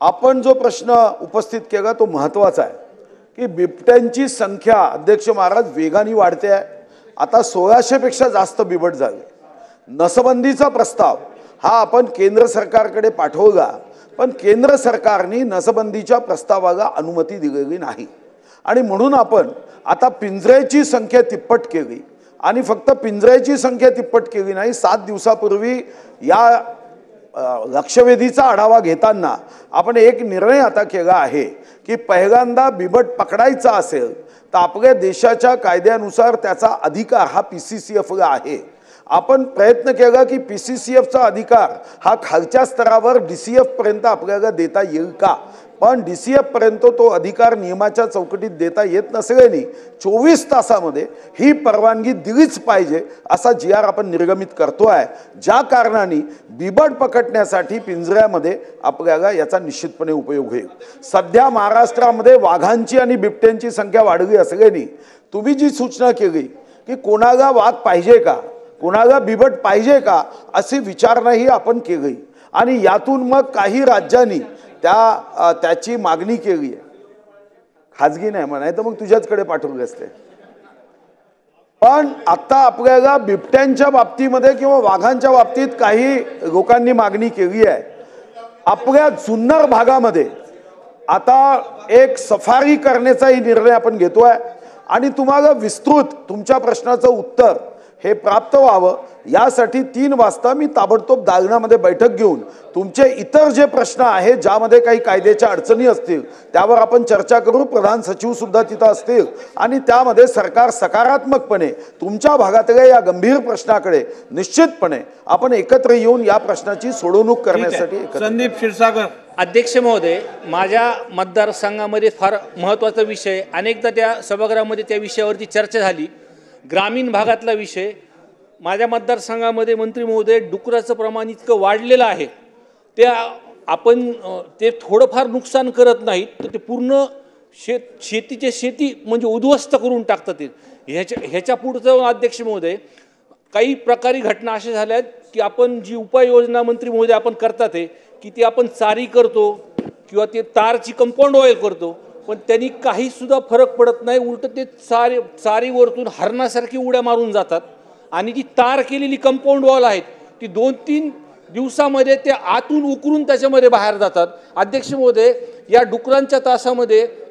आपण जो प्रश्न उपस्थित केला तो महत्त्वाचा आहे की बिबट्यांची संख्या अध्यक्ष महाराज वेगाने वाढते आहे। आता 1600 पेक्षा जास्त बिबट झाले। नसबंदीचा प्रस्ताव हा आपण केंद्र सरकारकडे पाठवला, पण केंद्र सरकारने नसबंदीच्या प्रस्तावाला अनुमती दिलेली नाही आणि म्हणून आपण आता पिंजऱ्याची संख्या तिप्पट केली आणि फक्त पिंजऱ्याची संख्या तिप्पट केली नाही, 7 दिवसापूर्वी या लक्षवेधीचा आढावा घेताना आपण एक निर्णय आता केला आहे की पहिल्यांदा बिबट पकडायचा असेल तर आपल्या देशाच्या कायद्यानुसार त्याचा अधिकार हा पीसीसीएफला आहे। आपण प्रयत्न केला की पीसीसीएफचा अधिकार हा खालच्या स्तरावर डीसीएफ पर्यंत आपल्याला देता येईल का, पण डीसीएफ पर्यंत तो अधिकार नियमाच्या चौकटीत देता येत नसल्याने 24 तासामध्ये ही परवानगी दिलीच पाहिजे असा जीआर आपण निर्गमित करतोय, ज्या कारणाने बिबट पकडण्यासाठी पिंजऱ्यामध्ये आपल्याला याचा निश्चितपणे उपयोग होईल। सध्या महाराष्ट्रामध्ये वाघांची आणि बिबट्यांची संख्या वाढली असल्याने तुम्ही जी सूचना केली की कोणाला वाघ पाहिजे का, कोणाला बिबट पाहिजे का अशी विचारणाही आपण केली आणि यातून मग काही राज्यांनी त्याची मागणी केली आहे। खाजगी नाही म्हणाय तर मग तुझ्याचकडे पाठवले असते, पण आता आपल्याला बिबट्यांच्या बाबतीमध्ये किंवा वाघांच्या बाबतीत काही लोकांनी मागणी केली आहे। आपल्या जुन्नर भागामध्ये आता एक सफारी करण्याचाही निर्णय आपण घेतोय आणि तुम्हाला विस्तृत तुमच्या प्रश्नाचं उत्तर हे प्राप्त व्हावं यासाठी 3 वाजता मी ताबडतोब दालनामध्ये बैठक घेऊन तुमचे इतर जे प्रश्न आहेत ज्यामध्ये काही कायद्याच्या अडचणी असतील त्यावर आपण चर्चा करू। प्रधान सचिव सुद्धा तिथं असतील आणि त्यामध्ये सरकार सकारात्मकपणे तुमच्या भागातल्या या गंभीर प्रश्नाकडे निश्चितपणे आपण एकत्र येऊन या प्रश्नाची सोडवणूक करण्यासाठी संदीप क्षीरसागर। अध्यक्ष महोदय, माझ्या मतदारसंघामध्ये फार महत्त्वाचा विषय, अनेकदा त्या सभागृहामध्ये त्या विषयावरती चर्चा झाली। ग्रामीण भागातला विषय, माझ्या मतदारसंघामध्ये मंत्री महोदय डुकराचं प्रमाण इतकं वाढलेलं आहे, आपण ते थोडंफार नुकसान करत नाहीत तर ते पूर्ण शेती म्हणजे उद्ध्वस्त करून टाकतात। ह्याच्या पुढचं अध्यक्ष महोदय काही प्रकारी घटना अशा झाल्या आहेत की आपण जी उपाययोजना मंत्री महोदय आपण करतात आहे की ती आपण चारी करतो किंवा ते तारची कंपाऊंड वॉल करतो, पण त्यांनी काही सुद्धा फरक पडत नाही, उलट ते चारीवरतून हरणासारखी उड्या मारून जातात आणि जी तार केलेली कंपाऊंड वॉल आहेत ती 2-3 दिवसामध्ये ते आतून उकरून त्याच्यामध्ये बाहेर जातात। अध्यक्ष महोदय, या डुकरांच्या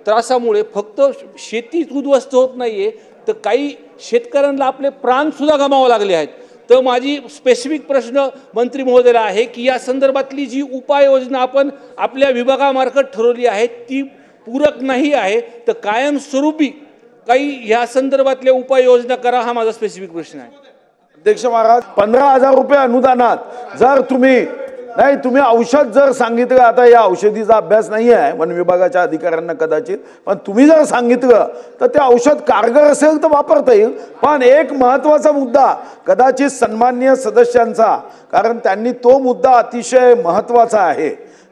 त्रासामुळे फक्त शेतीच उद्ध्वस्त होत नाहीये तर काही शेतकऱ्यांना आपले प्राण सुद्धा गमावे लागले आहेत। तर माझी स्पेसिफिक प्रश्न मंत्री महोदयाला आहे की या संदर्भातली जी उपाययोजना आपण आपल्या विभागामार्फत ठरवली आहे ती पूरक नाही आहे तर कायमस्वरूपी काही या संदर्भातल्या उपाययोजना करा, हा माझा स्पेसिफिक प्रश्न आहे। अध्यक्ष महाराज, 15,000 रुपये अनुदानात जर तुम्ही औषध जर सांगितलं, आता या औषधीचा अभ्यास नाही आहे वन विभागाच्या अधिकाऱ्यांना कदाचित, पण तुम्ही जर सांगितलं तर ते औषध कारगर असेल तर वापरता येईल। पण एक महत्त्वाचा मुद्दा कदाचित सन्माननीय सदस्यांचा, कारण त्यांनी तो मुद्दा अतिशय महत्त्वाचा आहे,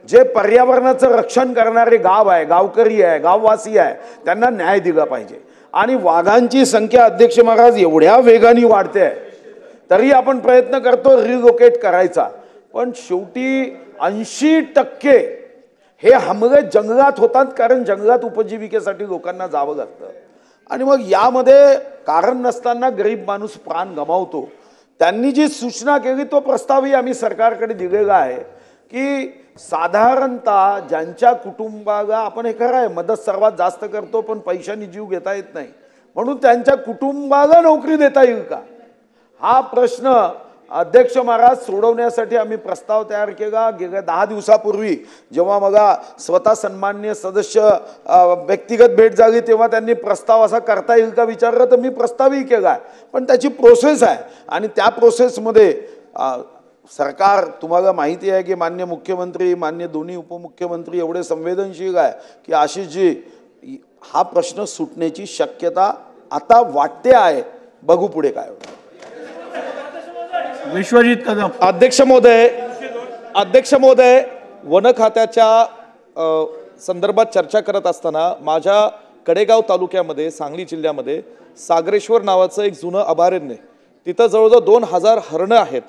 जे पर्यावरणाचं रक्षण करणारे गाव आहे, गावकरी आहे, गाववासी आहे, त्यांना न्याय दिला पाहिजे। आणि वाघांची संख्या अध्यक्ष महाराज एवढ्या वेगाने वाढते आहे तरी आपण प्रयत्न करतो रिलोकेट करायचा, पण शेवटी 80% हे हमले जंगलात होतात, कारण जंगलात उपजीविकेसाठी लोकांना जावं लागतं आणि मग यामध्ये कारण नसताना गरीब माणूस प्राण गमावतो। त्यांनी जी सूचना केली तो प्रस्तावही आम्ही सरकारकडे दिलेला आहे की साधारणतः ज्यांच्या कुटुंबाला आपण हे खरं आहे मदत सर्वात जास्त करतो पण पैशाने जीव घेता येत नाही, म्हणून त्यांच्या कुटुंबाला नोकरी देता येईल का हा प्रश्न अध्यक्ष महाराज सोडवण्यासाठी आम्ही प्रस्ताव तयार केला। गेल्या 10 दिवसापूर्वी जेव्हा मला स्वतः सन्माननीय सदस्य व्यक्तिगत भेट झाली तेव्हा त्यांनी प्रस्ताव असा करता येईल का विचारलं, तर मी प्रस्तावही केला आहे, पण त्याची प्रोसेस आहे आणि त्या प्रोसेसमध्ये सरकार, तुम्हाला माहिती आहे की माननीय मुख्यमंत्री, माननीय दोन्ही उपमुख्यमंत्री एवढे संवेदनशील आहे की आशिषजी हा प्रश्न सुटण्याची शक्यता आता वाटते आहे, बघू पुढे काय होतं। विश्वजित कदम। अध्यक्ष महोदय, वन खात्याच्या संदर्भात चर्चा करत असताना माझ्या कडेगाव तालुक्यामध्ये सांगली जिल्ह्यामध्ये सागरेश्वर नावाचं एक जुनं अभयारण्य, तिथं जवळजवळ 2000 हरणं आहेत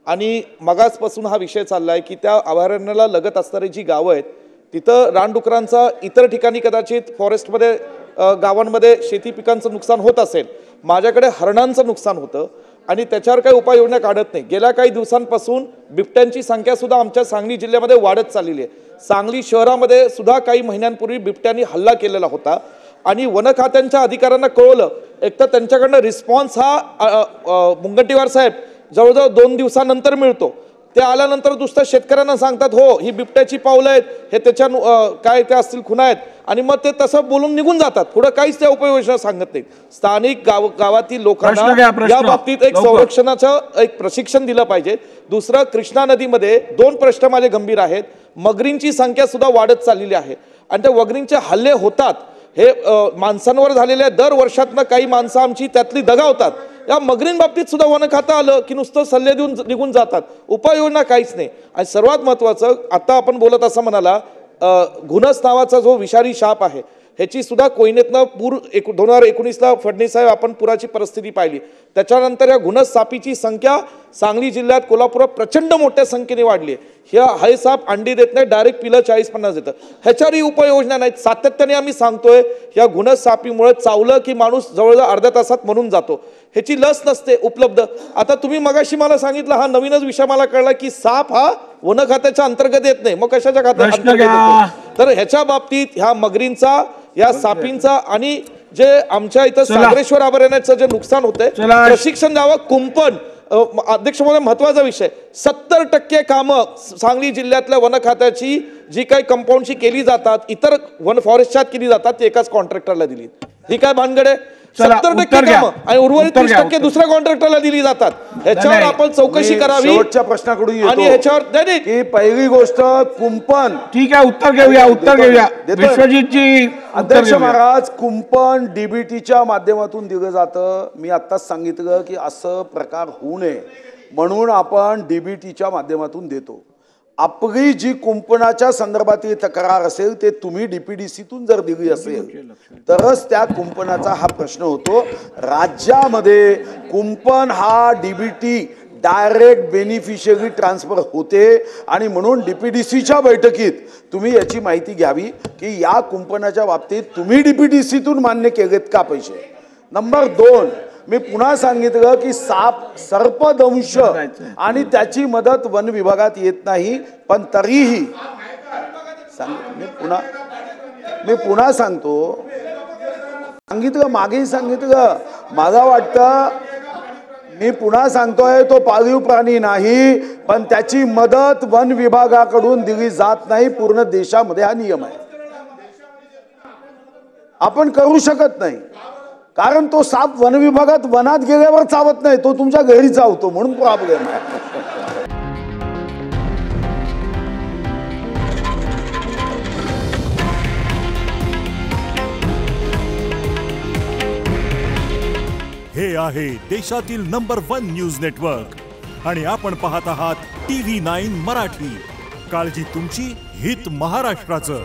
आणि मगाचपासून हा विषय चाललाय की त्या अभयारण्याला लगत असणारी जी गावं आहेत तिथं रानडुकरांचा इतर ठिकाणी कदाचित फॉरेस्टमध्ये गावांमध्ये शेती पिकांचं नुकसान होत असेल, माझ्याकडे हरणांचं नुकसान होतं आणि त्याच्यावर काही उपाययोजना काढत नाही. गेल्या काही दिवसांपासून बिबट्यांची संख्या सुद्धा आमच्या सांगली जिल्ह्यामध्ये वाढत चाललेली आहे. सांगली शहरामध्ये सुद्धा काही महिन्यांपूर्वी बिबट्यांनी हल्ला केलेला होता आणि वन खात्यांच्या अधिकाऱ्यांना कळवलं. एक तर त्यांच्याकडनं रिस्पॉन्स हा मुनगंटीवार साहेब जवळजवळ 2 दिवसानंतर मिळतो. ते आल्यानंतर दुसऱ्या शेतकऱ्यांना सांगतात हो ही बिबट्याची पावलं आहेत, हे त्याच्या काय ते असतील खुणा आहेत, आणि मग ते तसं बोलून निघून जातात. पुढे काहीच त्या उपाययोजना सांगत नाहीत. स्थानिक गावातील लोकांना या बाबतीत एक संरक्षणाचं एक प्रशिक्षण दिलं पाहिजे. दुसरं, कृष्णा नदीमध्ये 2 प्रश्न माझे गंभीर आहेत. मगरींची संख्या सुद्धा वाढत चाललेली आहे आणि त्या मगरींचे हल्ले होतात. हे माणसांवर झालेल्या दर वर्षातनं काही माणसं आमची त्यातली दगावतात. या मगरींबाबतीत सुद्धा वन खातं आलं की नुसतं सल्ले देऊन निघून जातात, उपाययोजना काहीच नाही. आणि सर्वात महत्त्वाचं, आता आपण बोलत असं म्हणाला, घुनस नावाचा जो विषारी साप आहे ह्याची सुद्धा कोयनेतनं पूर 2019ला फडणवीस साहेब आपण पुराची परिस्थिती पाहिली. त्याच्यानंतर या घुनस सापीची संख्या सांगली जिल्ह्यात, कोल्हापुरात प्रचंड मोठ्या संख्येने वाढली आहे. हे साप अंडी देत नाही, डायरेक्ट पिलं 40-50 देतं. ह्याच्यावरही उपाययोजना नाहीत. सातत्याने आम्ही सांगतोय या घुनस सापीमुळे चावलं की माणूस जवळजवळ अर्ध्या तासात म्हणून जातो. ह्याची लस नसते उपलब्ध. आता तुम्ही मगाशी मला सांगितलं, हा नवीनच विषय मला कळला की साप हा वन खात्याच्या अंतर्गत येत नाही, मग कशाच्या खात्यात अंतर्गत येतो? तर ह्याच्या बाबतीत ह्या मगरींचा, या सापींचा आणि जे आमच्या इथं सागरेश्वर अभयारण्याचं जे नुकसान होतंय, प्रशिक्षण द्यावं. कुंपण अध्यक्ष महोदय, महत्वाचा विषय, 70% कामं सांगली जिल्ह्यातल्या वन खात्याची जी काही कंपाऊंडची केली जातात, इतर वन फॉरेस्टच्या केली जातात, ती एकाच कॉन्ट्रॅक्टरला दिली. ही काय भानगड आहे? 70% कामं आणि उर्वरित 30% दुसऱ्या कॉन्ट्रॅक्टरला दिली जातात. ह्याच्यावर आपण चौकशी करावी. शेवटच्या प्रश्नाकडून आणि ह्याच्यावर नाही की पहिली गोष्ट कुंपण. ठीक आहे, उत्तर घेऊया. विश्वजितजी, अध्यक्ष महाराज, कुंपण डीबीटीच्या माध्यमातून दिलं जातं. मी आत्ताच सांगितलं की असं प्रकार होऊ नये म्हणून आपण डीबीटीच्या माध्यमातून देतो. आपली जी कुंपणाच्या संदर्भातील तक्रार असेल ते तुम्ही डीपीडीसीतून जर दिली असेल तरच त्या कुंपणाचा हा प्रश्न होतो. राज्यामध्ये कुंपण हा डीबीटी डायरेक्ट बेनिफिशियरी ट्रान्सफर होते आणि म्हणून डीपीडीसीच्या बैठकीत तुम्ही याची माहिती घ्यावी की या कुंपणाच्या बाबतीत तुम्ही डीपीडीसीतून मान्य केलेत का पैसे. नंबर 2, मी पुन्हा सांगितलं की सर्पदंश आणि त्याची मदत वन विभागात येत नाही, पण तरीही मी पुन्हा सांगितलं मागेही सांगितलं. मला वाटतं मी पुन्हा सांगतोय, तो पाळीव प्राणी नाही, पण त्याची मदत वन विभागाकडून दिली जात नाही. पूर्ण देशामध्ये हा नियम आहे. आपण करू शकत नाही कारण तो साप वन विभागात वनात गेल्यावर चावत नाही, तो तुमच्या घरी चावतो, म्हणून प्रॉब्लेम आहे. हे आहे देशातील नंबर 1 न्यूज नेटवर्क आणि आपण पाहत आहात TV9 मराठी. काळजी तुमची, हित महाराष्ट्राचं.